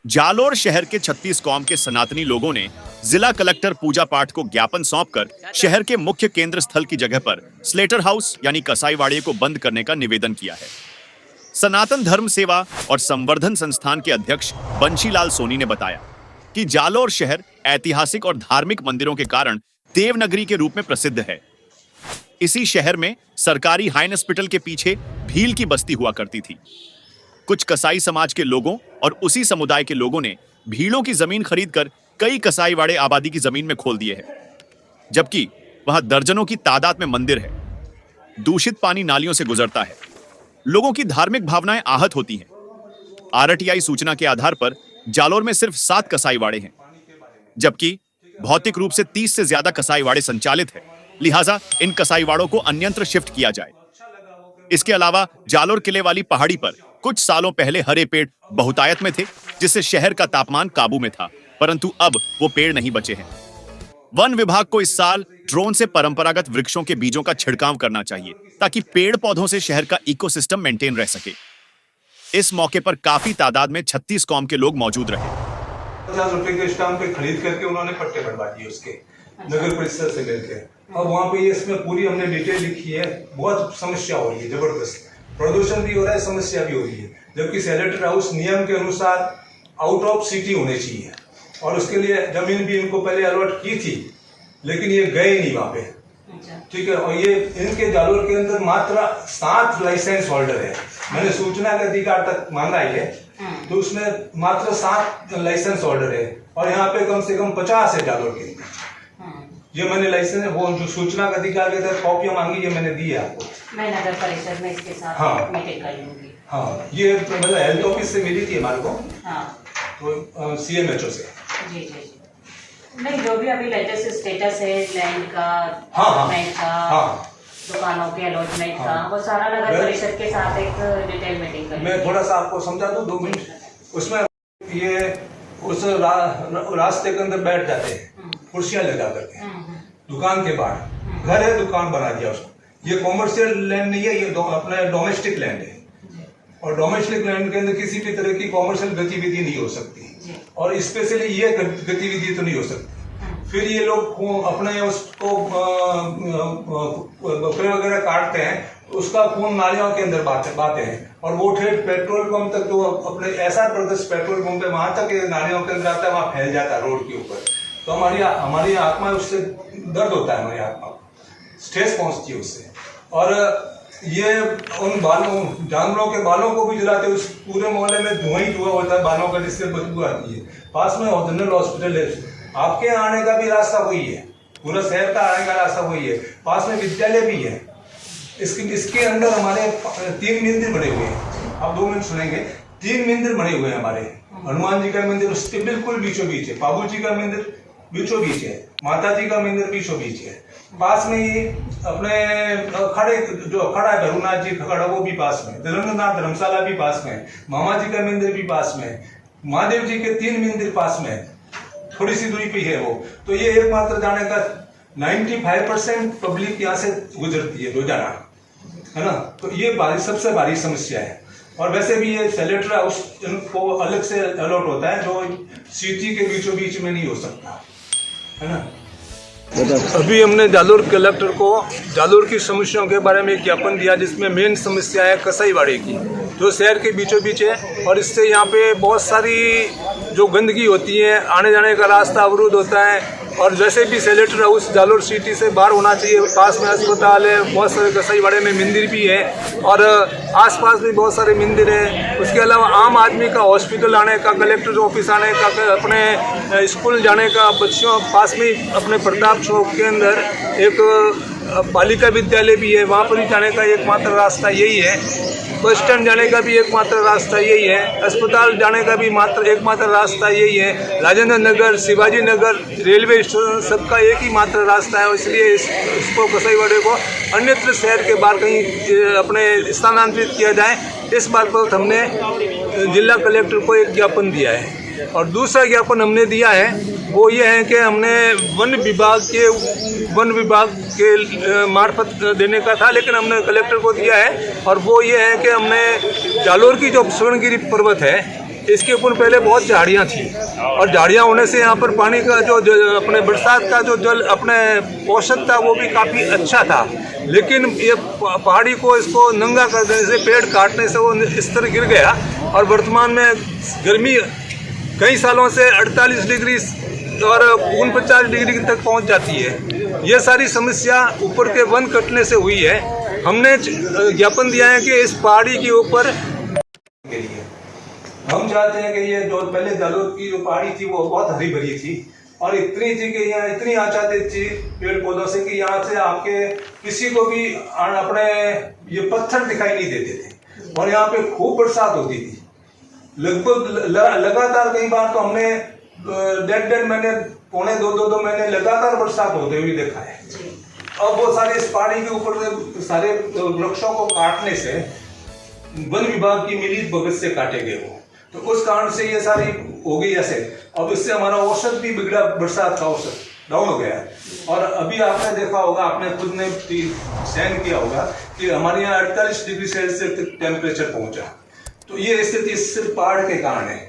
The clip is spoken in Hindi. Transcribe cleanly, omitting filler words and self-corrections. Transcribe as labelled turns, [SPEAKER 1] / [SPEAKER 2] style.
[SPEAKER 1] जालोर शहर के 36 कौम के सनातनी लोगों ने जिला कलेक्टर पूजा पाठ को ज्ञापन सौंपकर शहर के मुख्य केंद्र स्थल की जगह पर स्लेटर हाउस यानी कसाईवाड़े को बंद करने का निवेदन किया है। सनातन धर्म सेवा और संवर्धन संस्थान के अध्यक्ष बंशीलाल सोनी ने बताया कि जालोर शहर ऐतिहासिक और धार्मिक मंदिरों के कारण देवनगरी के रूप में प्रसिद्ध है। इसी शहर में सरकारी हाइन हॉस्पिटल के पीछे भील की बस्ती हुआ करती थी। कुछ कसाई समाज के लोगों और उसी समुदाय के लोगों ने भीड़ों की जमीन खरीदकर कई कसाईवाड़े आबादी की जमीन में खोल दिए हैं, जबकि वहां दर्जनों की तादाद में मंदिर है। दूषित पानी नालियों से गुजरता है। लोगों की धार्मिक भावनाएं आहत होती हैं। आरटीआई सूचना के आधार पर जालोर में सिर्फ 7 कसाईवाड़े हैं, जबकि भौतिक रूप से 30 से ज्यादा कसाईवाड़े संचालित है। लिहाजा इन कसाईवाड़ों को अन्यत्र शिफ्ट किया जाए। इसके अलावा जालोर किले वाली पहाड़ी पर कुछ सालों पहले हरे पेड़ बहुतायत में थे, जिससे शहर का तापमान काबू में था, परंतु अब वो पेड़ नहीं बचे हैं। वन विभाग को इस साल ड्रोन से परंपरागत वृक्षों के बीजों का छिड़काव करना चाहिए, ताकि पेड़ पौधों से शहर का इकोसिस्टम मेंटेन रह सके। इस मौके पर काफी तादाद में 36 कौम के लोग मौजूद रहे।
[SPEAKER 2] 50 रुपए के स्टाम्प पे खरीद करके उन्होंने पट्टे बनवा दिए उसके नगर परिषद से लेके। अब वहाँ पे इसमें पूरी हमने डिटेल लिखी है। बहुत समस्या हो रही है, जबरदस्त प्रदूषण भी हो रहा है, समस्या भी हो रही है। जबकि स्लेटर हाउस नियम के अनुसार आउट ऑफ सिटी होने चाहिए और उसके लिए जमीन भी इनको पहले अलॉट की थी, लेकिन ये गए नहीं वहाँ पे। ठीक है। और ये इनके जालोर के अंदर मात्र 7 लाइसेंस होल्डर है। मैंने सूचना के अधिकार तक मांगा है, तो उसमें मात्र 7 लाइसेंस होल्डर है और यहाँ पे कम से कम 50 है जालोर के। ये मैंने लाइसेंस वो जो सूचना का अधिकार के तहत कॉपियां मांगी, ये मैंने दी है आपको।
[SPEAKER 3] मैं नगर परिषद में इसके साथ मीटिंग कर लूंगी।
[SPEAKER 2] हाँ, ये मतलब हेल्थ ऑफिस से मिली थी हमारे को।
[SPEAKER 3] हाँ,
[SPEAKER 2] तो सीएमएचओ से।
[SPEAKER 3] जी जी जी। नहीं, जो भी अभी लेटेस्ट स्टेटस है लैंड का,
[SPEAKER 2] हाँ,
[SPEAKER 3] का, दुकानों के अलॉटमेंट का, वो सारा नगर परिषद के साथ एक डिटेल मीटिंग करेंगे।
[SPEAKER 2] मैं थोड़ा सा आपको समझा दूं 2 मिनट। उसमें ये उस रास्ते के अंदर बैठ जाते हैं कुर्सियां लगा करके, दुकान के बाहर। घर है, दुकान बना दिया उसको। ये कॉमर्शियल लैंड नहीं है, ये अपना डोमेस्टिक लैंड है और डोमेस्टिक लैंड के अंदर किसी भी तरह की कॉमर्शियल गतिविधि नहीं हो सकती और स्पेशली ये गतिविधि तो नहीं हो सकती। फिर ये लोग अपने उसको बकरे वगैरह काटते हैं, उसका खून नालियों के अंदर बातें हैं और वो ठेठ पेट्रोल पंप तक, जो अपने ऐसा प्रदर्श पेट्रोल पंप है वहां तक नालियों के अंदर आता है, वहां फैल जाता है रोड के ऊपर। तो हमारी आत्मा उससे दर्द होता है, हमारी आत्मा स्ट्रेस पहुंचती है उससे। और ये उन बालों, जानवरों के बालों को भी जलाते हैं। उस पूरे मोहल्ले में धुआं ही धुआं होता है बालों का, जिससे बदबू आती है। पास में जनरल हॉस्पिटल है, आपके आने का भी रास्ता वही है, पूरा शहर का आने का रास्ता वही है। पास में विद्यालय भी है। इसके अंदर हमारे 3 मंदिर बने हुए हैं। आप 2 मिनट सुनेंगे। 3 मंदिर बने हुए हैं हमारे। हनुमान जी का मंदिर उसके बिल्कुल बीचों बीच है, बाबू जी का मंदिर बीचों बीच है, माता जी का मंदिर बीचों बीच है। पास में ही अपने खड़े जो खड़ा है भरुनाथ जी खड़ा, वो भी पास में, धर्मनाथ धर्मशाला भी पास में, मामा जी का मंदिर भी पास में, महादेव जी के 3 मंदिर पास में, थोड़ी सी दूरी पे है वो। तो ये एकमात्र जाने का 95% पब्लिक यहाँ से गुजरती है रोजाना, है ना। तो ये सबसे भारी समस्या है। और वैसे भी ये स्लेटर हाउस इनको अलग से अलॉट होता है, जो सिटी के बीचों बीच में नहीं हो सकता, है ना। अभी हमने जालोर कलेक्टर को जालोर की समस्याओं के बारे में ज्ञापन दिया, जिसमें मेन समस्या है कसाईवाड़े की, जो शहर के बीचों बीच है और इससे यहाँ पे बहुत सारी जो गंदगी होती है, आने जाने का रास्ता अवरुद्ध होता है। और जैसे भी स्लेटर हाउस जालोर सिटी से बाहर होना चाहिए। पास में अस्पताल है, बहुत सारे कसाईवाड़े में मंदिर भी है और आसपास भी बहुत सारे मंदिर हैं। उसके अलावा आम आदमी का हॉस्पिटल आने का, कलेक्टर ऑफिस आने का, अपने स्कूल जाने का, बच्चों पास में अपने प्रताप चौक के अंदर एक बालिका विद्यालय भी है, वहाँ पर ही जाने का एकमात्र रास्ता यही है। बस स्टैंड जाने का भी एकमात्र रास्ता यही है। अस्पताल जाने का भी एकमात्र रास्ता यही है। राजेंद्र नगर, शिवाजी नगर, रेलवे स्टेशन, सबका एक ही मात्र रास्ता है। इसलिए इसको कसाईवाड़े को अन्यत्र शहर के बाहर कहीं अपने स्थानांतरित किया जाए, इस बात पर हमने जिला कलेक्टर को एक ज्ञापन दिया है। और दूसरा ज्ञापन हमने दिया है वो ये है कि हमने वन विभाग के मार्फत देने का था, लेकिन हमने कलेक्टर को दिया है। और वो ये है कि हमने जालोर की जो स्वर्णगिरी पर्वत है, इसके ऊपर पहले बहुत झाड़ियाँ थी और झाड़ियाँ होने से यहाँ पर पानी का जो अपने बरसात का जो जल अपने औसत था वो भी काफ़ी अच्छा था। लेकिन ये पहाड़ी को इसको नंगा कर देने से, पेड़ काटने से वो इस तरह गिर गया और वर्तमान में गर्मी कई सालों से 48 डिग्री और 49 डिग्री तक पहुंच जाती है। ये सारी समस्या ऊपर के वन कटने से हुई है। हमने ज्ञापन दिया है कि इस पहाड़ी के ऊपर के लिए हम चाहते हैं कि ये जो पहले जालोर की जो पहाड़ी थी वो बहुत हरी भरी थी और इतनी थी कि यहाँ इतनी आचादी थी पेड़ पौधों से कि यहाँ से आपके किसी को भी अपने ये पत्थर दिखाई नहीं देते थे और यहाँ पे खूब बरसात होती थी। लगभग लगातार कई बार तो हमने 1.5 महीने, पौने 2 महीने लगातार बरसात होते हुए देखा है। अब वो सारे इस पहाड़ी के ऊपर सारे वृक्षों को काटने से वन विभाग की मिलित भगत से काटे गए वो, तो उस कारण से ये सारी हो गई ऐसे। अब इससे हमारा औसत भी बिगड़ा, बरसात का औसत डाउन हो गया है। और अभी आपने देखा होगा, आपने खुद ने सहन किया होगा कि हमारे यहाँ 48 डिग्री सेल्सियस तक टेम्परेचर पहुंचा। तो ये स्थिति सिर्फ पहाड़ के कारण है।